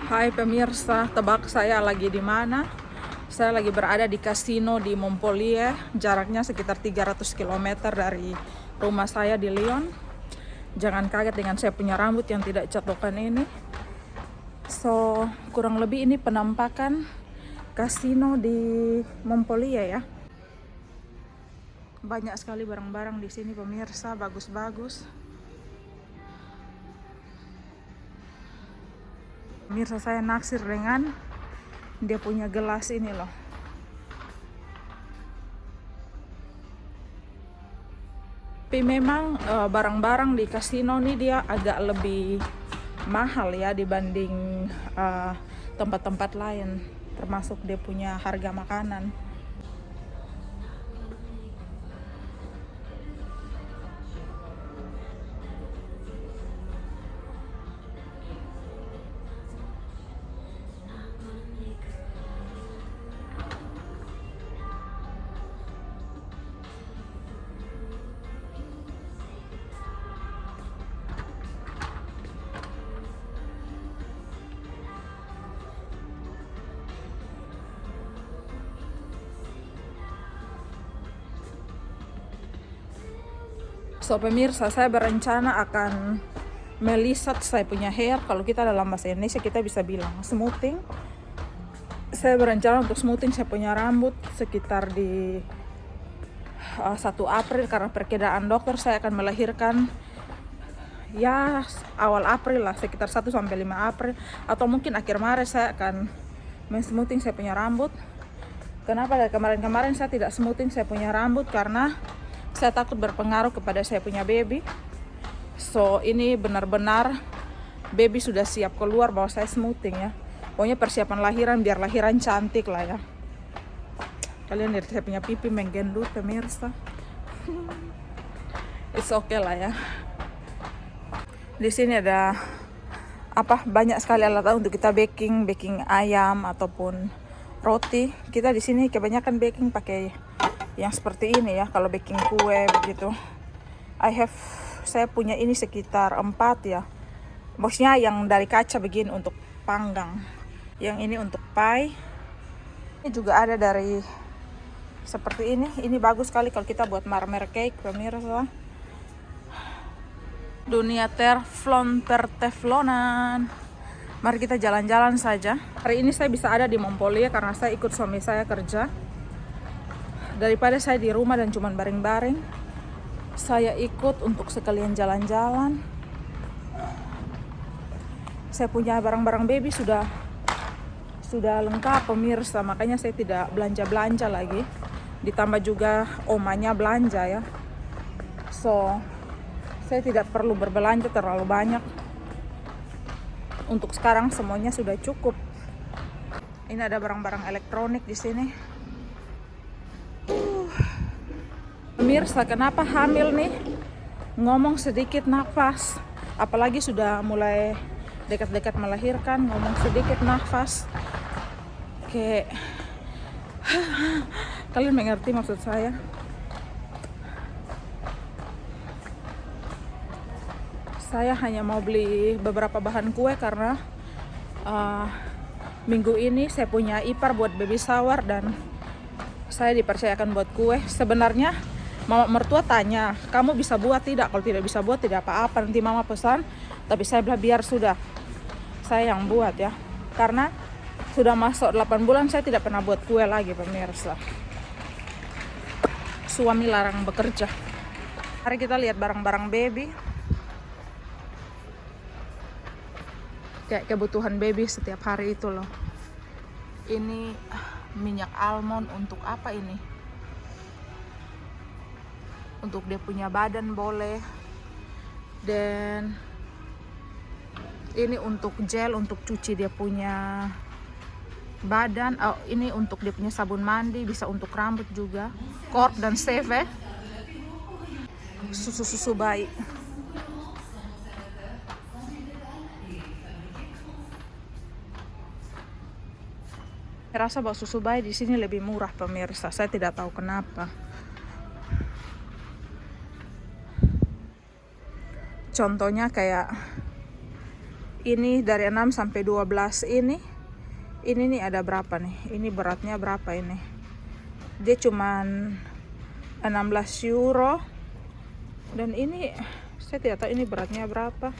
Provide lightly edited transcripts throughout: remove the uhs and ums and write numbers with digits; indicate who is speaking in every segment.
Speaker 1: Hai pemirsa, tebak saya lagi di mana? Saya lagi berada di kasino di Montpellier, jaraknya sekitar 300 km dari rumah saya di Lyon. Jangan kaget dengan saya punya rambut yang tidak catokan ini. So, kurang lebih ini penampakan kasino di Montpellier ya. Banyak sekali barang-barang di sini pemirsa, bagus-bagus. Pemirsa, saya naksir dengan dia punya gelas ini loh. Tapi memang barang-barang di kasino nih dia agak lebih mahal ya dibanding tempat-tempat lain, termasuk dia punya harga makanan. So pemirsa, saya berencana akan melisat saya punya hair. Kalau kita dalam bahasa Indonesia kita bisa bilang smoothing. Saya berencana untuk smoothing saya punya rambut sekitar di 1 April karena perkiraan dokter saya akan melahirkan ya awal April lah, sekitar 1 sampai 5 April atau mungkin akhir Maret saya akan smoothing saya punya rambut. Kenapa dari kemarin-kemarin saya tidak smoothing saya punya rambut? Karena saya takut berpengaruh kepada saya punya baby. So ini benar-benar baby sudah siap keluar bahwa saya smoothing ya. Pokoknya persiapan lahiran biar lahiran cantik lah ya. Kalian lihat saya punya pipi menggendut pemirsa. It's okay lah ya. Di sini ada banyak sekali alat untuk kita baking ayam ataupun roti. Kita di sini kebanyakan baking pakai yang seperti ini ya. Kalau baking kue begitu, saya punya ini sekitar 4 ya. Maksudnya yang dari kaca begini untuk panggang. Yang ini untuk pie. Ini juga ada dari seperti ini. Ini bagus sekali kalau kita buat marmer cake pemirsa. Dunia teflonan. Mari kita jalan-jalan saja. Hari ini saya bisa ada di Montpellier karena saya ikut suami saya kerja. Daripada saya di rumah dan cuman baring-baring, saya ikut untuk sekalian jalan-jalan. Saya punya barang-barang baby sudah lengkap pemirsa, makanya saya tidak belanja-belanja lagi. Ditambah juga omanya belanja ya. So, saya tidak perlu berbelanja terlalu banyak. Untuk sekarang semuanya sudah cukup. Ini ada barang-barang elektronik di sini. Pemirsa, kenapa hamil nih? Ngomong sedikit nafas. Apalagi sudah mulai dekat-dekat melahirkan, ngomong sedikit nafas. Kayak kalian mengerti maksud saya? Saya hanya mau beli beberapa bahan kue karena minggu ini saya punya ipar buat baby shower dan saya dipercayakan buat kue. Sebenarnya mama mertua tanya, kamu bisa buat tidak? Kalau tidak bisa buat tidak apa-apa, nanti mama pesan. Tapi saya bilang biar sudah, saya yang buat ya. Karena sudah masuk 8 bulan saya tidak pernah buat kue lagi pemirsa. Suami larang bekerja. Mari kita lihat barang-barang baby. Kayak kebutuhan baby setiap hari itu loh. Ini minyak almond untuk apa ini? Untuk dia punya badan boleh. Dan ini untuk gel untuk cuci dia punya badan. Oh, ini untuk dia punya sabun mandi, bisa untuk rambut juga. Corp dan Save. Susu bayi. Saya rasa bahwa susu bayi di sini lebih murah pemirsa. Saya tidak tahu kenapa. Contohnya kayak Ini dari 6 sampai 12 ini. Ini nih ada berapa nih? Ini beratnya berapa ini? Dia cuman 16 euro. Dan ini saya tidak tahu ini beratnya berapa.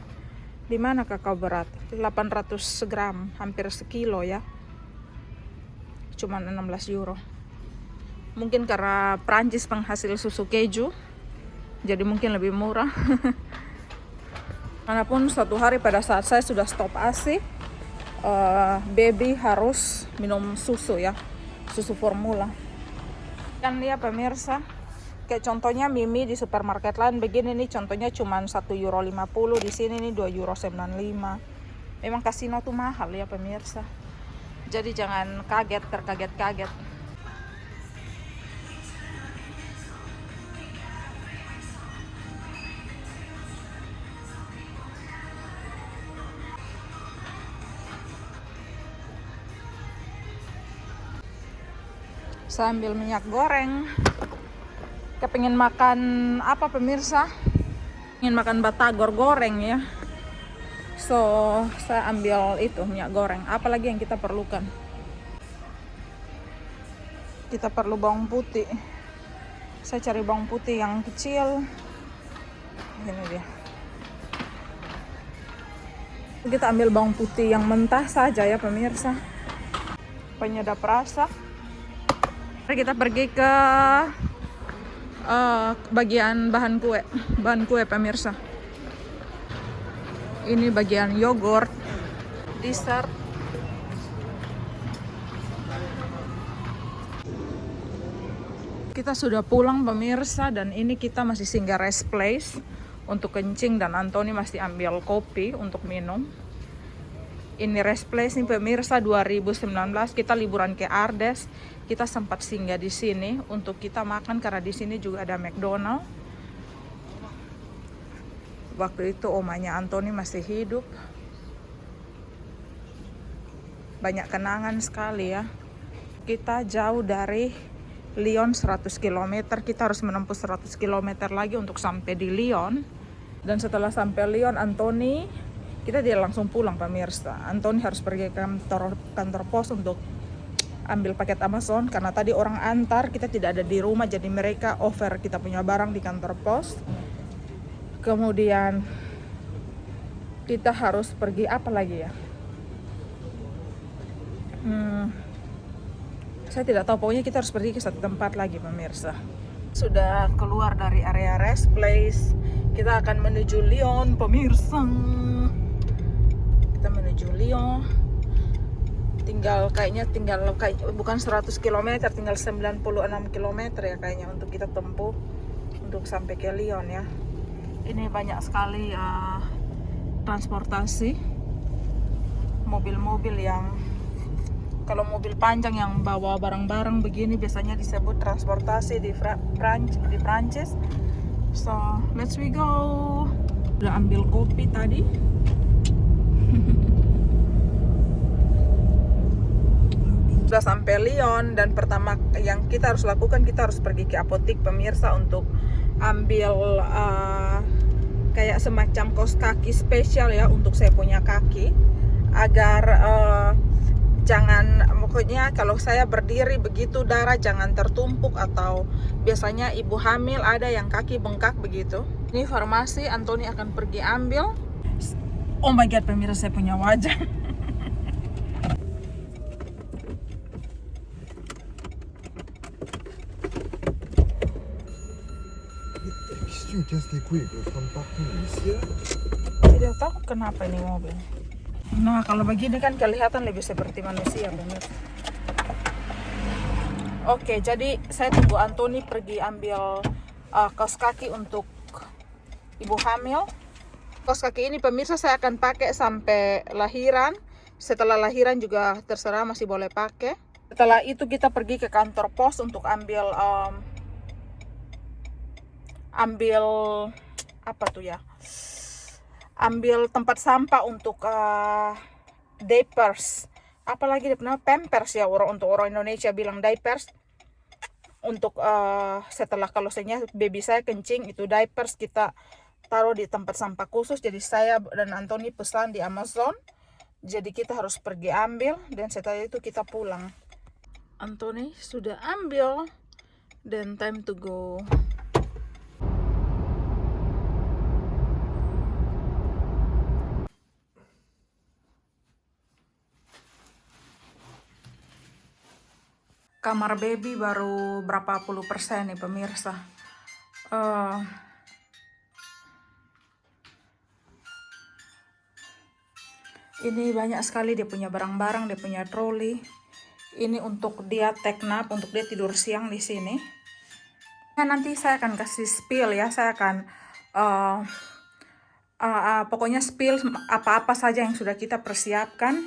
Speaker 1: Di mana kakao berat? 800 gram, hampir sekilo ya. Cuman 16 euro. Mungkin karena Prancis penghasil susu keju, jadi mungkin lebih murah. Manapun suatu hari pada saat saya sudah stop ASI, baby harus minum susu ya, susu formula. Kan ya pemirsa, kayak contohnya Mimi di supermarket lain begini nih, contohnya cuma 1,50 euro, di sini nih 2,95 euro. Memang kasino tuh mahal ya pemirsa. Jadi jangan terkaget-kaget. Saya ambil minyak goreng. Kepingin makan apa pemirsa? Ingin makan batagor goreng ya. So saya ambil itu minyak goreng. Apalagi yang kita perlukan? Kita perlu bawang putih. Saya cari bawang putih yang kecil. Ini dia. Kita ambil bawang putih yang mentah saja ya pemirsa. Penyedap rasa. Mari kita pergi ke bagian bahan kue pemirsa. Ini bagian yogurt, dessert. Kita sudah pulang pemirsa, dan ini kita masih singgah rest place untuk kencing, dan Anthony masih ambil kopi untuk minum. Ini rest place nih pemirsa, 2019 kita liburan ke Ardes. Kita sempat singgah di sini untuk kita makan karena di sini juga ada McDonald. Waktu itu omanya Anthony masih hidup. Banyak kenangan sekali ya. Kita jauh dari Lyon 100 km, kita harus menempuh 100 km lagi untuk sampai di Lyon. Dan setelah sampai Lyon, Anthony, kita tidak langsung pulang pemirsa. Anthony harus pergi ke kantor pos untuk ambil paket Amazon, karena tadi orang antar, kita tidak ada di rumah, jadi mereka offer kita punya barang di kantor pos. Kemudian kita harus pergi apa lagi ya? Saya tidak tahu, pokoknya kita harus pergi ke satu tempat lagi pemirsa. Sudah keluar dari area rest place, kita akan menuju Lyon pemirsa. Kita menuju Lyon. Tinggal bukan 100 km, tinggal 96 km ya kayaknya untuk kita tempuh untuk sampai ke Lyon ya. Ini banyak sekali transportasi, mobil-mobil yang, kalau mobil panjang yang bawa barang-barang begini biasanya disebut transportasi di Prancis. So let's we go. Udah ambil kopi tadi. Sudah sampai Lyon, dan pertama yang kita harus lakukan, kita harus pergi ke apotik pemirsa untuk ambil kayak semacam kaos kaki spesial ya untuk saya punya kaki, agar jangan, pokoknya kalau saya berdiri begitu darah jangan tertumpuk, atau biasanya ibu hamil ada yang kaki bengkak begitu. Ini farmasi, Anthony akan pergi ambil. Oh my god pemirsa, saya punya wajah. Tidak tahu kenapa ini mobil. Nah kalau begini kan kelihatan lebih seperti manusia pemirsa. Oke, jadi saya tunggu Anthony pergi ambil kaos kaki untuk ibu hamil. Kaos kaki ini pemirsa saya akan pakai sampai lahiran. Setelah lahiran juga terserah masih boleh pakai. Setelah itu kita pergi ke kantor pos untuk ambil apa tuh ya? Ambil tempat sampah untuk diapers. Apalagi dia pernah pampers ya, untuk orang Indonesia bilang diapers. Untuk setelah kalau baby saya kencing itu diapers, kita taruh di tempat sampah khusus. Jadi saya dan Anthony pesan di Amazon. Jadi kita harus pergi ambil dan setelah itu kita pulang. Anthony sudah ambil dan time to go. Kamar baby baru berapa puluh persen nih pemirsa. Ini banyak sekali dia punya barang-barang, dia punya troli. Ini untuk dia take nap, untuk dia tidur siang di sini. Nah, nanti saya akan kasih spill ya, saya akan pokoknya spill apa-apa saja yang sudah kita persiapkan.